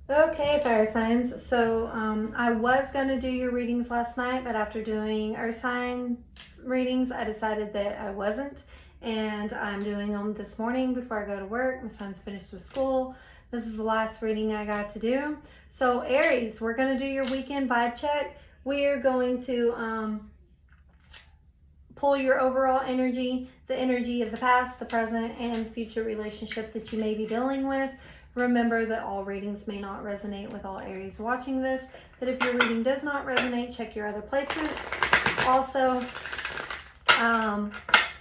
Okay, fire signs. So I was going to do your readings last night, but after doing earth sign readings, I decided that I wasn't. And I'm doing them this morning before I go to work. My son's finished with school. This is the last reading I got to do. So Aries, we're going to do your weekend vibe check. We're going to pull your overall energy, the energy of the past, the present, and future relationship that you may be dealing with. Remember that all readings may not resonate with all Aries watching this, that if your reading does not resonate, check your other placements. Also,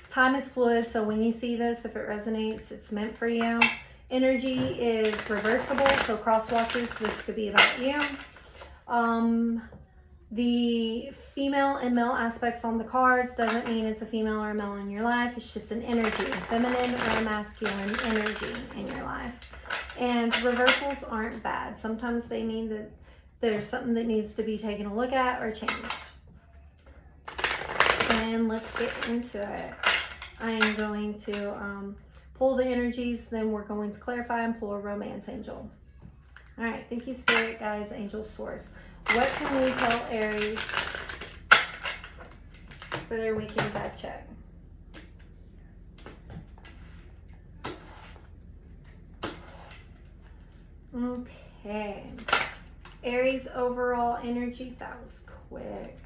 time is fluid, so when you see this, if it resonates, it's meant for you. Energy is reversible, so crosswalkers, this could be about you. The female and male aspects on the cards doesn't mean it's a female or a male in your life. It's just an energy, a feminine or a masculine energy in your life. And reversals aren't bad. Sometimes they mean that there's something that needs to be taken a look at or changed. And let's get into it. I am going to pull the energies, then we're going to clarify and pull a romance angel. All right, thank you, Spirit, Guides, Angels, Source. What can we tell Aries for their weekend vibe check? Okay. Aries overall energy, that was quick.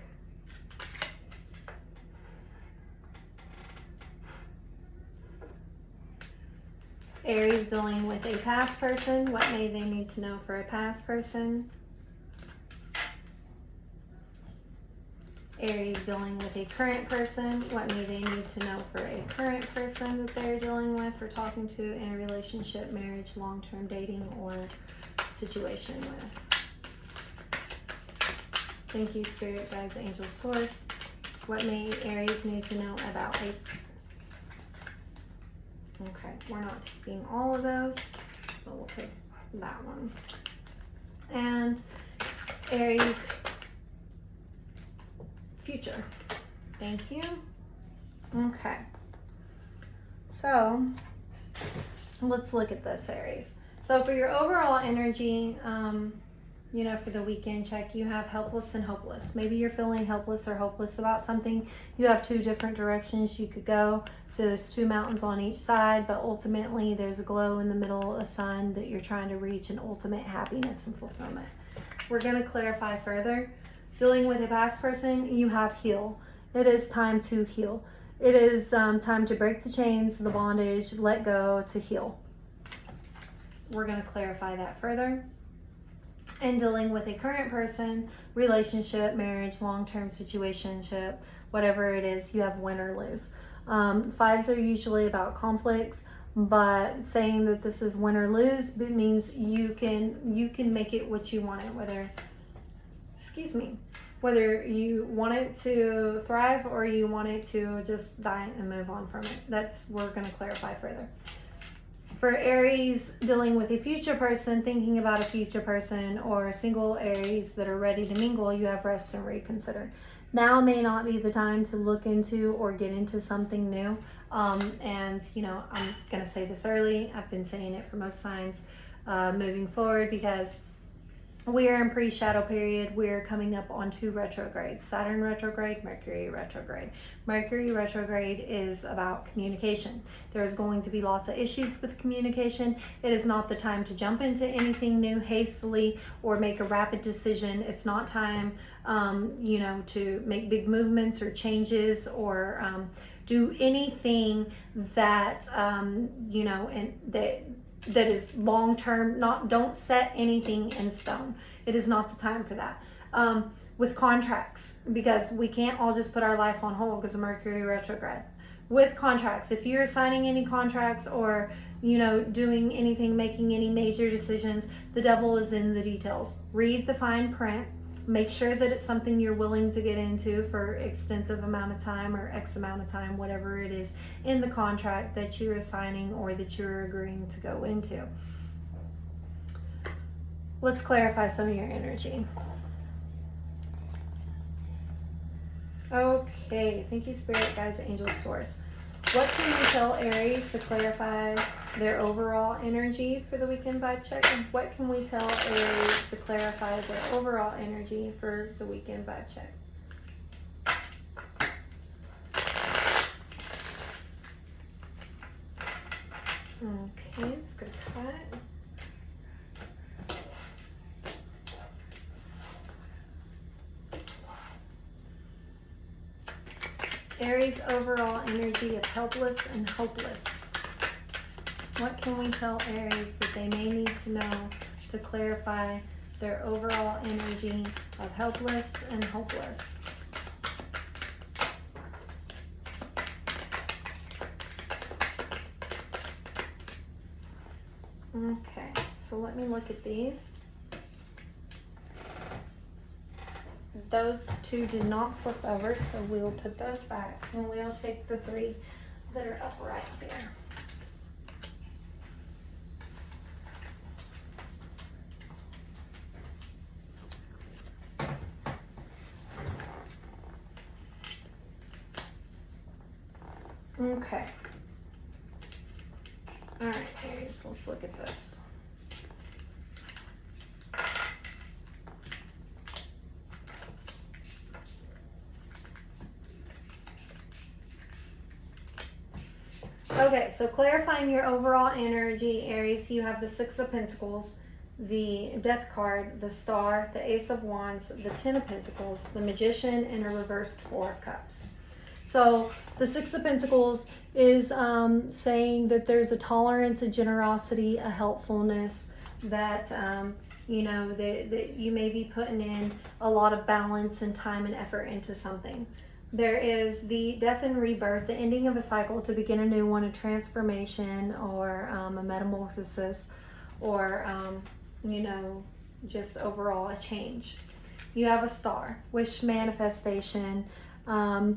Aries dealing with a past person. What may they need to know for a past person? Aries dealing with a current person. What may they need to know for a current person that they're dealing with or talking to in a relationship, marriage, long-term dating, or situation with? Thank you, Spirit, Guides, Angels, Source. What may Aries need to know about a... Okay, we're not taking all of those, but we'll take that one. And Aries future. Thank you. Okay. So let's look at this, Aries. So for your overall energy, you know, for the weekend check, you have helpless and hopeless. Maybe you're feeling helpless or hopeless about something. You have two different directions you could go. So there's two mountains on each side, but ultimately there's a glow in the middle, a sun that you're trying to reach an ultimate happiness and fulfillment. We're going to clarify further. Dealing with a past person, you have heal. It is time to heal. It is time to break the chains, the bondage, let go, to heal. We're going to clarify that further. And dealing with a current person, relationship, marriage, long-term situationship, whatever it is, you have win or lose. Fives are usually about conflicts, but saying that this is win or lose, it means you can make it what you want it, whether you want it to thrive or you want it to just die and move on from it. We're going to clarify further. For Aries dealing with a future person, thinking about a future person, or single Aries that are ready to mingle, you have rest and reconsider. Now may not be the time to look into or get into something new. And, you know, I'm going to say this early. I've been saying it for most signs moving forward, because we are in pre-shadow period. We're coming up on 2 retrogrades, Saturn retrograde, Mercury retrograde. Mercury retrograde is about communication. There's going to be lots of issues with communication. It is not the time to jump into anything new hastily or make a rapid decision. It's not time, you know, to make big movements or changes or do anything that, you know, and that is long-term. Don't set anything in stone. It is not the time for that. With contracts, because we can't all just put our life on hold because of Mercury retrograde. With contracts, if you're signing any contracts or, you know, doing anything, making any major decisions, the devil is in the details. Read the fine print. Make sure that it's something you're willing to get into for extensive amount of time or X amount of time, whatever it is in the contract that you're signing or that you're agreeing to go into. Let's clarify some of your energy. Okay, thank you, Spirit, Guides, Angels, Source. What can you tell Aries to clarify their overall energy for the weekend vibe check? And what can we tell Aries to clarify their overall energy for the weekend vibe check? Okay, let's go cut. Aries' overall energy of helpless and hopeless. What can we tell Aries that they may need to know to clarify their overall energy of helpless and hopeless? Okay, so let me look at these. Those two did not flip over, so we will put those back, and we'll take the three that are upright there. Okay. All right, Aries, let's look at this. Okay, so clarifying your overall energy, Aries, you have the Six of Pentacles, the Death card, the Star, the Ace of Wands, the Ten of Pentacles, the Magician, and a reversed Four of Cups. So the Six of Pentacles is saying that there's a tolerance, a generosity, a helpfulness, that you know, that you may be putting in a lot of balance and time and effort into something. There is the death and rebirth, the ending of a cycle to begin a new one, a transformation, or a metamorphosis, or you know, just overall a change. You have a Star, wish manifestation,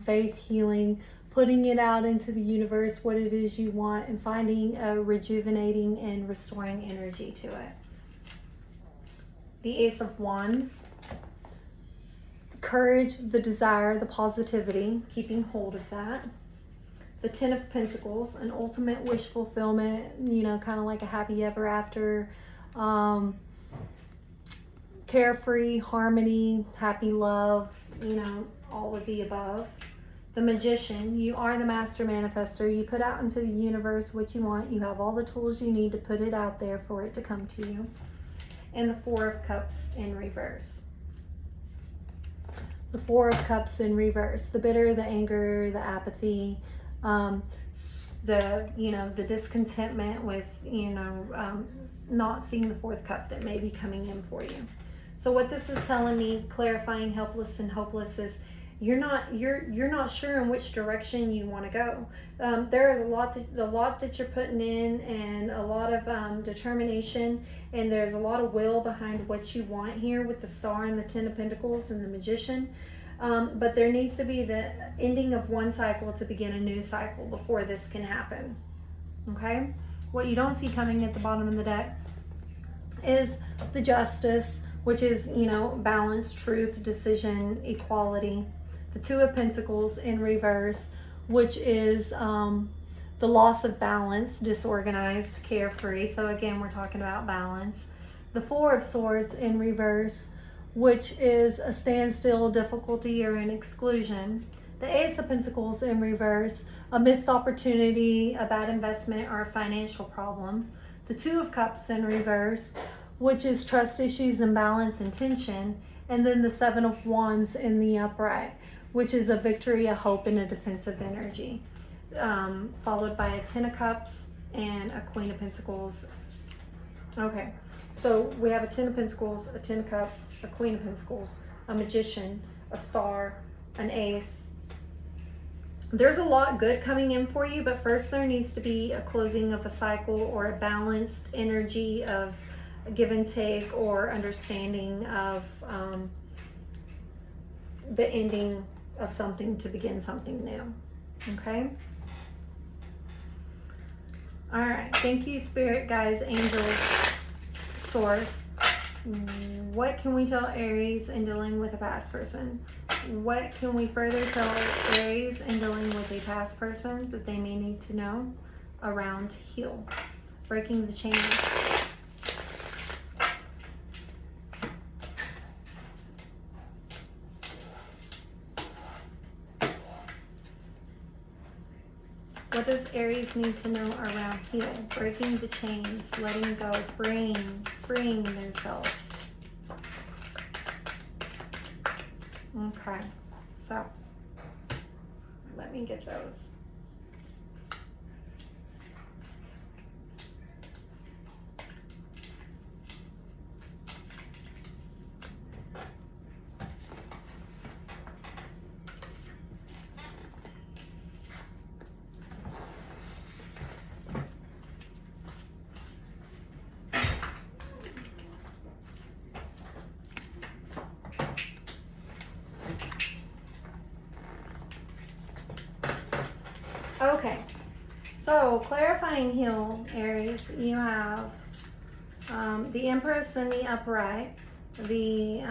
faith, healing, putting it out into the universe, what it is you want, and finding a rejuvenating and restoring energy to it. The Ace of Wands, courage, the desire, the positivity, keeping hold of that. The Ten of Pentacles, an ultimate wish fulfillment, you know, kind of like a happy ever after, carefree, harmony, happy love, you know, all of the above. The Magician, you are the master manifester. You put out into the universe what you want. You have all the tools you need to put it out there for it to come to you. And the Four of Cups in reverse. The Four of Cups in reverse, the bitter, the anger, the apathy, the, you know, the discontentment with, you know, not seeing the fourth cup that may be coming in for you. So what this is telling me, clarifying helpless and hopeless, is you're not sure in which direction you want to go. There is a lot that you're putting in, and a lot of determination, and there's a lot of will behind what you want here with the Star and the Ten of Pentacles and the Magician. But there needs to be the ending of one cycle to begin a new cycle before this can happen. Okay? What you don't see coming at the bottom of the deck is the Justice, which is, you know, balance, truth, decision, equality. The Two of Pentacles in reverse, which is the loss of balance, disorganized, carefree. So again, we're talking about balance. The Four of Swords in reverse, which is a standstill, difficulty, or an exclusion. The Ace of Pentacles in reverse, a missed opportunity, a bad investment, or a financial problem. The Two of Cups in reverse, which is trust issues, imbalance, and tension. And then the Seven of Wands in the upright, which is a victory, a hope, and a defensive energy. Followed by a Ten of Cups and a Queen of Pentacles. Okay, so we have a Ten of Pentacles, a Ten of Cups, a Queen of Pentacles, a Magician, a Star, an Ace. There's a lot good coming in for you, but first there needs to be a closing of a cycle, or a balanced energy of give and take, or understanding of the ending of something to begin something new. Okay? All right. Thank you, Spirit, guides, angels, Source. What can we tell Aries in dealing with a past person? What can we further tell Aries in dealing with a past person that they may need to know around heal? breaking the chains. What does Aries need to know around heal? Breaking the chains, letting go, freeing themselves. Okay, so let me get those. Okay, so clarifying heal, Aries, you have the Empress in the upright, the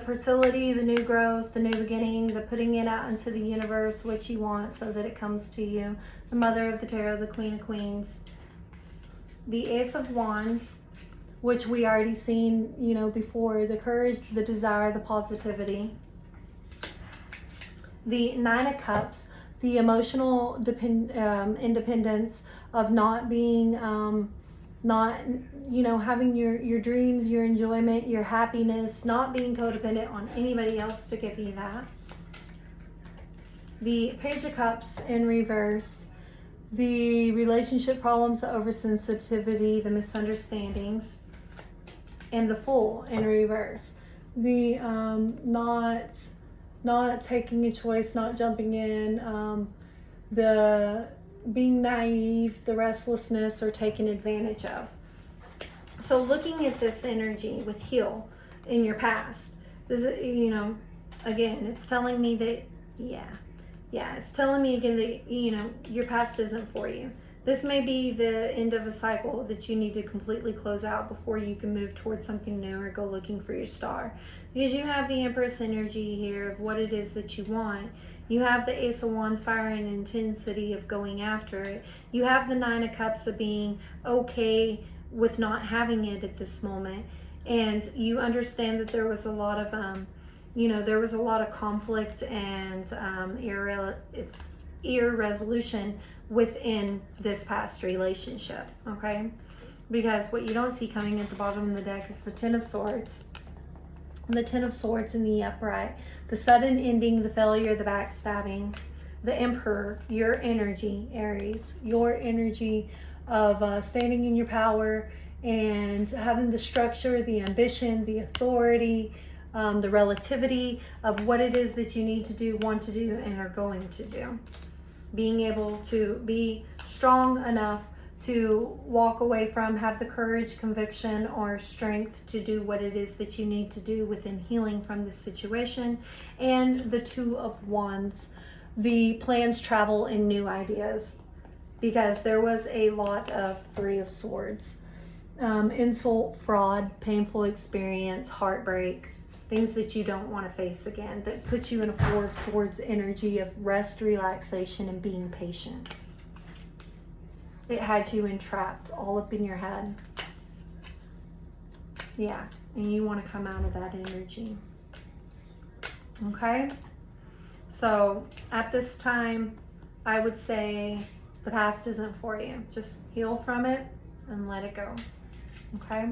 fertility, the new growth, the new beginning, the putting it out into the universe, what you want so that it comes to you, the Mother of the Tarot, the Queen of Queens, the Ace of Wands, which we already seen, you know, before, the courage, the desire, the positivity, the Nine of Cups, the emotional independence of not being, having your dreams, your enjoyment, your happiness, not being codependent on anybody else to give you that. The Page of Cups in reverse, the relationship problems, the oversensitivity, the misunderstandings, and the Fool in reverse. The not taking a choice, not jumping in, the being naive, the restlessness, or taken advantage of. So looking at this energy with heal in your past, this is, again, it's telling me that, it's telling me again that, your past isn't for you. This may be the end of a cycle that you need to completely close out before you can move towards something new or go looking for your star. Because you have the Empress energy here of what it is that you want. You have the Ace of Wands, fire and intensity of going after it. You have the Nine of Cups of being okay with not having it at this moment. And you understand that there was a lot of, there was a lot of conflict and irresolution within this past relationship, okay? Because what you don't see coming at the bottom of the deck is the Ten of Swords. The Ten of Swords in the upright, the sudden ending, the failure, the backstabbing, the Emperor, your energy, Aries, your energy of standing in your power and having the structure, the ambition, the authority, the relativity of what it is that you need to do, want to do, and are going to do. Being able to be strong enough to walk away from, have the courage, conviction, or strength to do what it is that you need to do within healing from this situation. And the Two of Wands, the plans, travel, and new ideas. Because there was a lot of Three of Swords. Insult, fraud, painful experience, heartbreak, things that you don't want to face again, that put you in a Four of Swords energy of rest, relaxation, and being patient. It had you entrapped all up in your head. Yeah, and you want to come out of that energy. Okay? So at this time, I would say the past isn't for you. Just heal from it and let it go. Okay?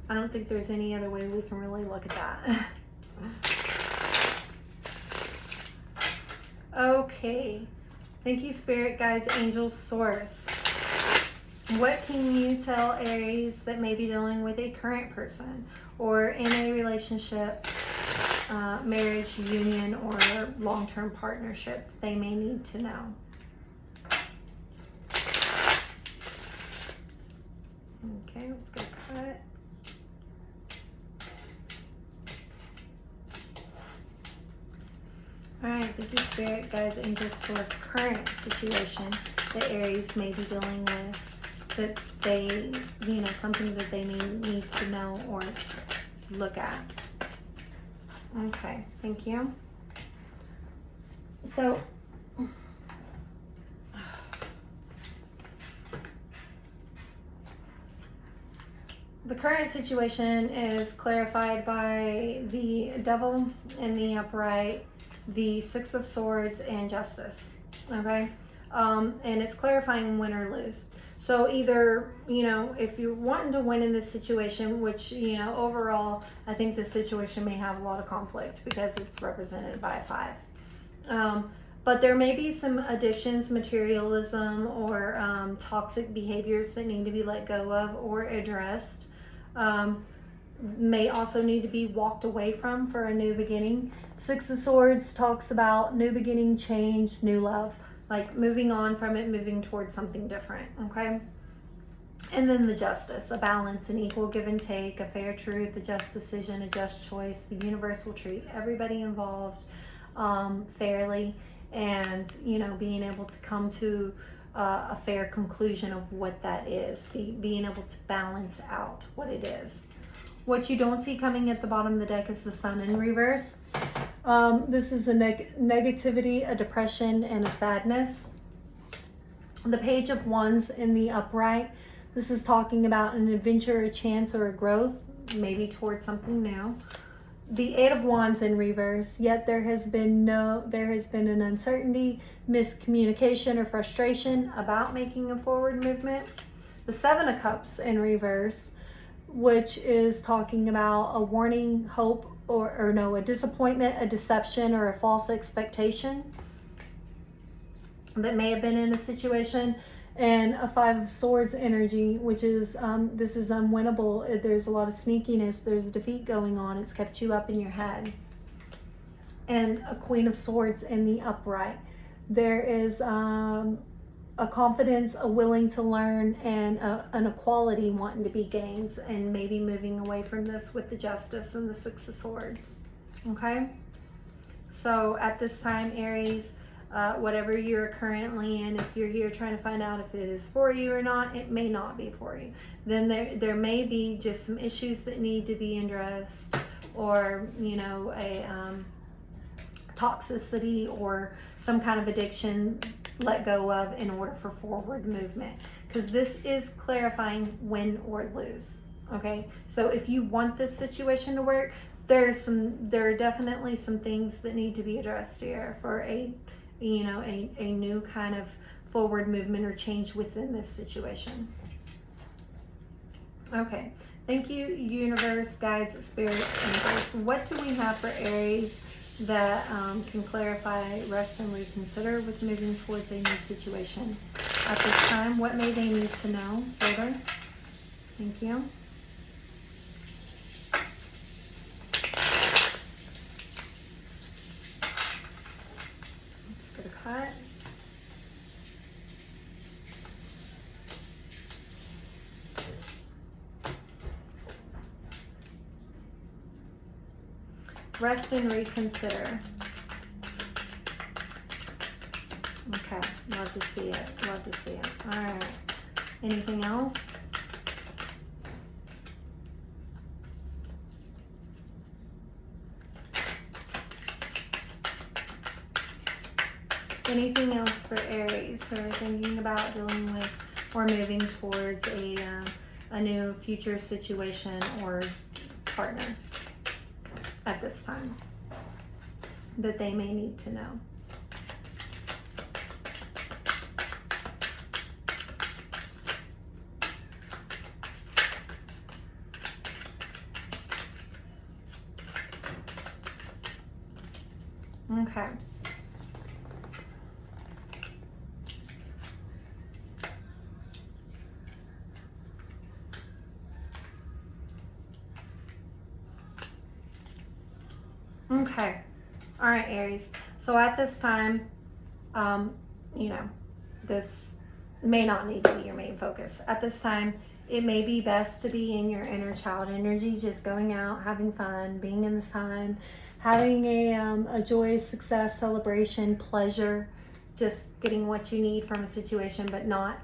I don't think there's any other way we can really look at that. Okay. Thank you, Spirit Guides, Angels, Source. What can you tell Aries that may be dealing with a current person or in a relationship, marriage, union, or long-term partnership they may need to know? Okay, let's go cut. All right, thank you, Spirit Guides, Angels, Source. Current situation that Aries may be dealing with, that they, something that they need to know or look at. Okay, thank you. So, The current situation is clarified by the Devil in the upright, the Six of Swords, and Justice. Okay? And it's clarifying win or lose. So either, if you're wanting to win in this situation, which, overall, I think this situation may have a lot of conflict because it's represented by a 5. But there may be some addictions, materialism, or toxic behaviors that need to be let go of or addressed. May also need to be walked away from for a new beginning. Six of Swords talks about new beginning, change, new love, like moving on from it, moving towards something different. Okay. And then the Justice, a balance, an equal give and take, a fair truth, a just decision, a just choice. The universe will treat everybody involved fairly, and being able to come to a fair conclusion of what that is, being able to balance out what it is. What you don't see coming at the bottom of the deck is the Sun in reverse. This is a negativity, a depression, and a sadness. The Page of Wands in the upright. This is talking about an adventure, a chance, or a growth, maybe towards something new. The Eight of Wands in reverse, yet there has been an uncertainty, miscommunication, or frustration about making a forward movement. The Seven of Cups in reverse, which is talking about a warning, hope, or a disappointment, a deception, or a false expectation that may have been in a situation. And a Five of Swords energy, which is, this is unwinnable. There's a lot of sneakiness. There's a defeat going on. It's kept you up in your head. And a Queen of Swords in the upright. There is a confidence, a willing to learn, and an equality wanting to be gained, and maybe moving away from this with the Justice and the Six of Swords. Okay? So at this time, Aries, whatever you're currently in, if you're here trying to find out if it is for you or not, it may not be for you. Then there may be just some issues that need to be addressed, or a toxicity or some kind of addiction let go of in order for forward movement, because this is clarifying win or lose. Okay, so if you want this situation to work, there are definitely some things that need to be addressed here for a new kind of forward movement or change within this situation. Okay, thank you, universe, guides, spirits, angels. What do we have for Aries that can clarify, rest, and reconsider with moving towards a new situation at this time? What may they need to know further? Thank you. Let's get a cut. Rest and reconsider. Okay, love to see it. Love to see it. All right. Anything else? Anything else for Aries who are thinking about dealing with or moving towards a new future situation or partner at this time that they may need to know? Okay. Okay. All right, Aries. So at this time, this may not need to be your main focus. At this time, it may be best to be in your inner child energy, just going out, having fun, being in the sun, having a joyous success, celebration, pleasure, just getting what you need from a situation, but not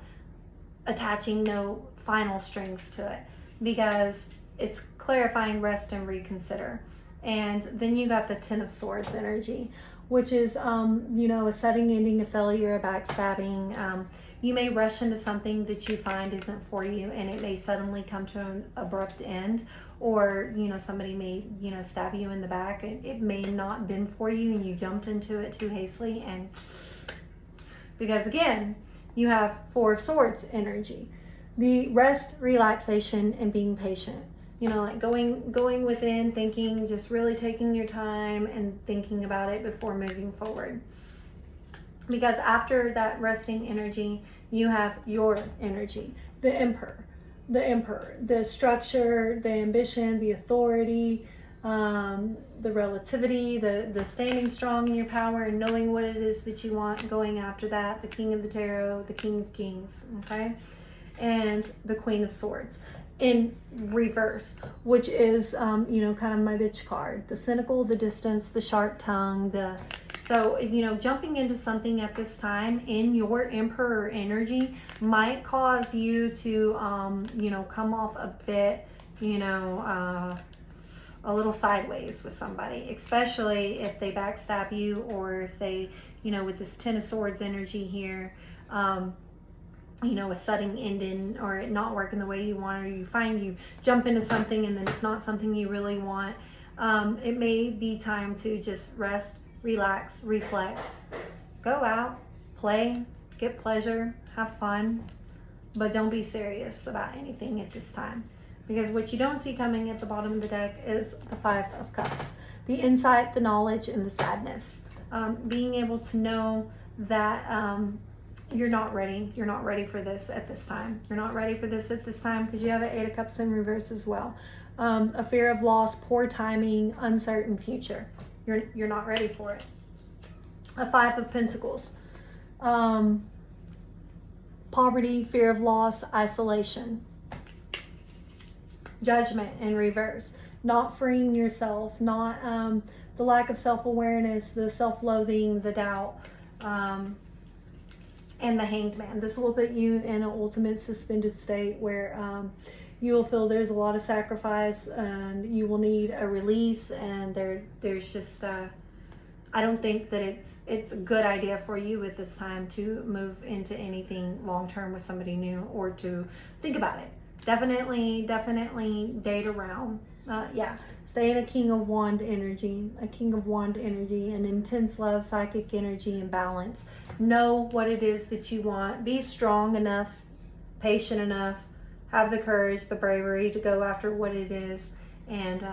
attaching no final strings to it, because it's clarifying, rest, and reconsider. And then you got the Ten of Swords energy, which is, you know, a sudden ending, a failure, a backstabbing. You may rush into something that you find isn't for you, and it may suddenly come to an abrupt end, or, you know, somebody may, you know, stab you in the back. It may not been for you, and you jumped into it too hastily, and because again, you have Four of Swords energy. The rest, relaxation, and being patient. You know, like going within, thinking, just really taking your time and thinking about it before moving forward. Because after that resting energy, you have your energy, the emperor, the structure, the ambition, the authority, the relativity, the standing strong in your power and knowing what it is that you want, going after that, the king of the tarot, the king of kings, okay? And the Queen of Swords in reverse, which is, you know, kind of my bitch card. The cynical, the distance, the sharp tongue, so, you know, jumping into something at this time in your Emperor energy might cause you to, you know, come off a bit, you know, a little sideways with somebody, especially if they backstab you, or if they, you know, with this Ten of Swords energy here, you know, a sudden ending, or it not working the way you want, or you jump into something and then it's not something you really want. It may be time to just rest, relax, reflect, go out, play, get pleasure, have fun, but don't be serious about anything at this time. Because what you don't see coming at the bottom of the deck is the Five of Cups, the insight, the knowledge, and the sadness. Being able to know that you're not ready for this at this time. You're not ready for this at this time because you have an Eight of Cups in reverse as well. A fear of loss, poor timing, uncertain future. You're not ready for it. A Five of Pentacles. Poverty, fear of loss, isolation. Judgment in reverse. Not freeing yourself, not the lack of self-awareness, the self-loathing, the doubt, and the Hanged Man. This will put you in an ultimate suspended state where you will feel there's a lot of sacrifice and you will need a release, and there's just I don't think that it's a good idea for you at this time to move into anything long-term with somebody new, or to think about it. Definitely date around. Yeah, stay in a King of Wand energy, an intense love, psychic energy, and balance. Know what it is that you want. Be strong enough, patient enough, have the courage, the bravery to go after what it is, and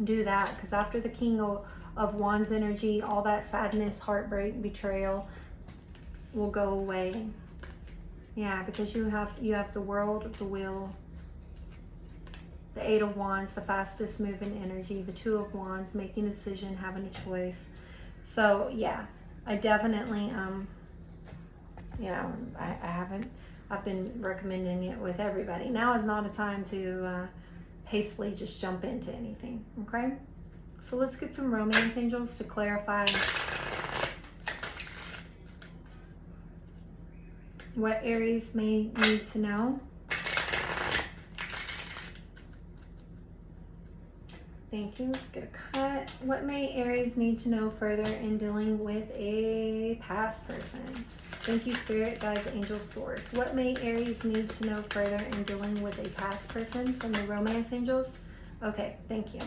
do that. Because after the King of Wands energy, all that sadness, heartbreak, betrayal will go away. Yeah, because you have the World, the Wheel, the Eight of Wands, the fastest moving energy, the Two of Wands, making a decision, having a choice. So yeah, I definitely you know, I've been recommending it with everybody. Now is not a time to hastily just jump into anything. Okay, so let's get some romance angels to clarify what Aries may need to know. Thank you. Let's get a cut. What may Aries need to know further in dealing with a past person? Thank you, Spirit, Guides, Angels, Source. What may Aries need to know further in dealing with a past person from the romance angels? Okay, thank you.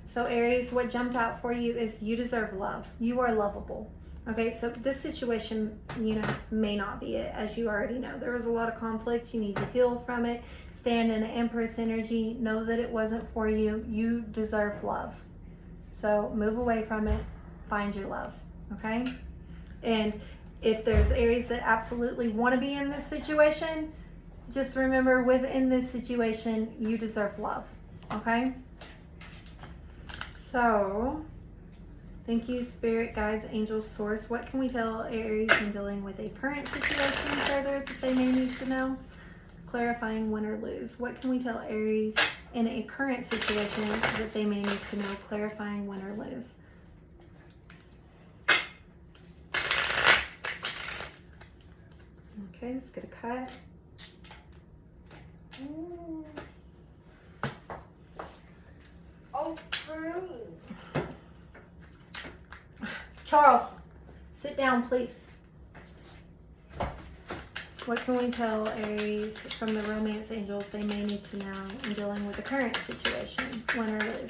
So Aries, what jumped out for you is you deserve love. You are lovable. Okay, so this situation, you know, may not be it, as you already know. There was a lot of conflict. You need to heal from it. Stand in an Empress energy. Know that it wasn't for you. You deserve love. So move away from it. Find your love. Okay? And if there's Aries that absolutely want to be in this situation, just remember, within this situation, you deserve love. Okay? So thank you, Spirit, Guides, Angels, Source. What can we tell Aries in dealing with a current situation further that they may need to know? Clarifying win or lose. What can we tell Aries in a current situation that they may need to know? Clarifying win or lose. Okay, let's get a cut. Charles, sit down, please. What can we tell Aries from the romance angels they may need to know in dealing with the current situation, win or lose?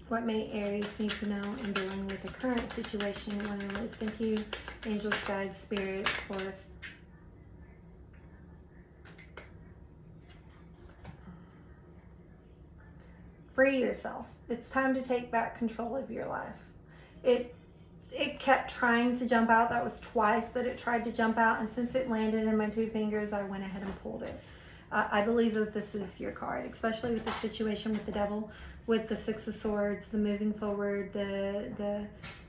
What may Aries need to know in dealing with the current situation, win or lose? Thank you, angels, guides, spirits, source. Free yourself. It's time to take back control of your life. It kept trying to jump out. That was twice that it tried to jump out, and since it landed in my 2 fingers, I went ahead and pulled it. I believe that this is your card, especially with the situation with the devil, with the 6 of Swords, the moving forward, the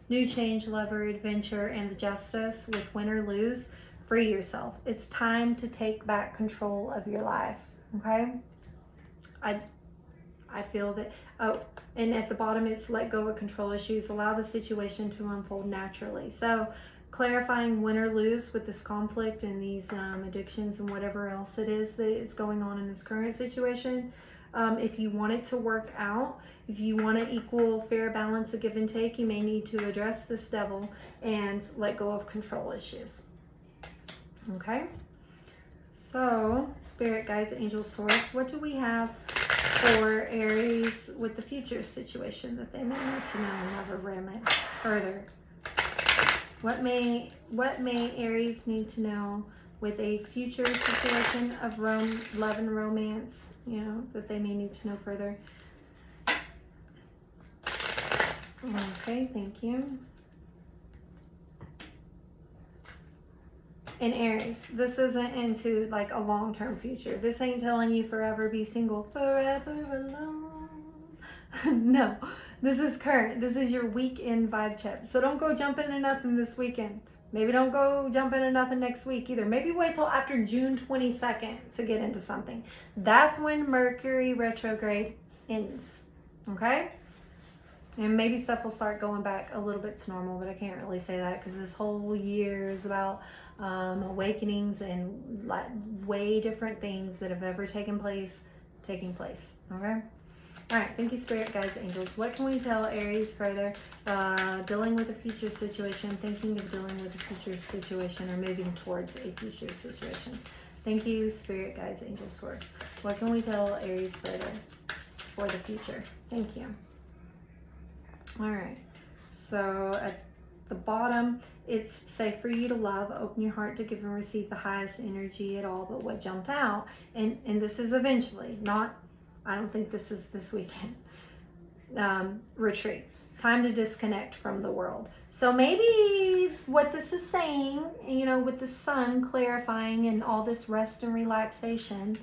new change, lover, adventure, and the justice with win or lose. Free yourself. It's time to take back control of your life, okay? I feel that, oh, and at the bottom it's let go of control issues, allow the situation to unfold naturally. So clarifying win or lose with this conflict and these addictions and whatever else it is that is going on in this current situation. If you want it to work out, if you want to equal fair balance of give and take, you may need to address this devil and let go of control issues. Okay? So, spirit guides, angel source, what do we have for Aries with the future situation that they may need to know in love or romance further? What may Aries need to know with a future situation of love and romance, you know, that they may need to know further? Okay, thank you. And Aries, this isn't into like a long-term future. This ain't telling you forever be single, forever alone. No, this is current. This is your weekend vibe check. So don't go jump into nothing this weekend. Maybe don't go jump into nothing next week either. Maybe wait till after June 22nd to get into something. That's when Mercury retrograde ends, okay? And maybe stuff will start going back a little bit to normal, but I can't really say that because this whole year is about awakenings and like way different things that have ever taken place, okay? All right, thank you, spirit guides, angels. What can we tell Aries further? Dealing with a future situation, thinking of dealing with a future situation, or moving towards a future situation. Thank you, spirit guides, angel source. What can we tell Aries further for the future? Thank you. All right, so at the bottom, it's safe for you to love, open your heart to give and receive the highest energy at all. But what jumped out, and this is eventually, not, I don't think this is this weekend, retreat. Time to disconnect from the world. So maybe what this is saying, you know, with the sun clarifying and all this rest and relaxation,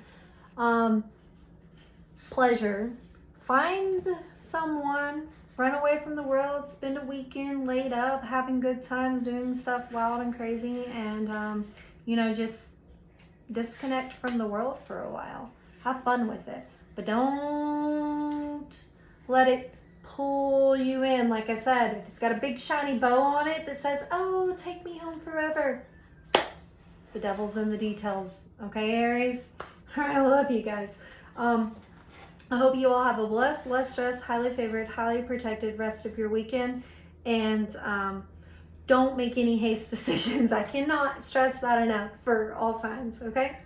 pleasure, find someone, run away from the world, spend a weekend laid up, having good times, doing stuff wild and crazy, and, you know, just disconnect from the world for a while. Have fun with it. But don't let it pull you in. Like I said, if it's got a big shiny bow on it that says, oh, take me home forever, the devil's in the details. Okay, Aries? All right, I love you guys. I hope you all have a blessed, less stressed, highly favored, highly protected rest of your weekend. And don't make any haste decisions. I cannot stress that enough for all signs, okay?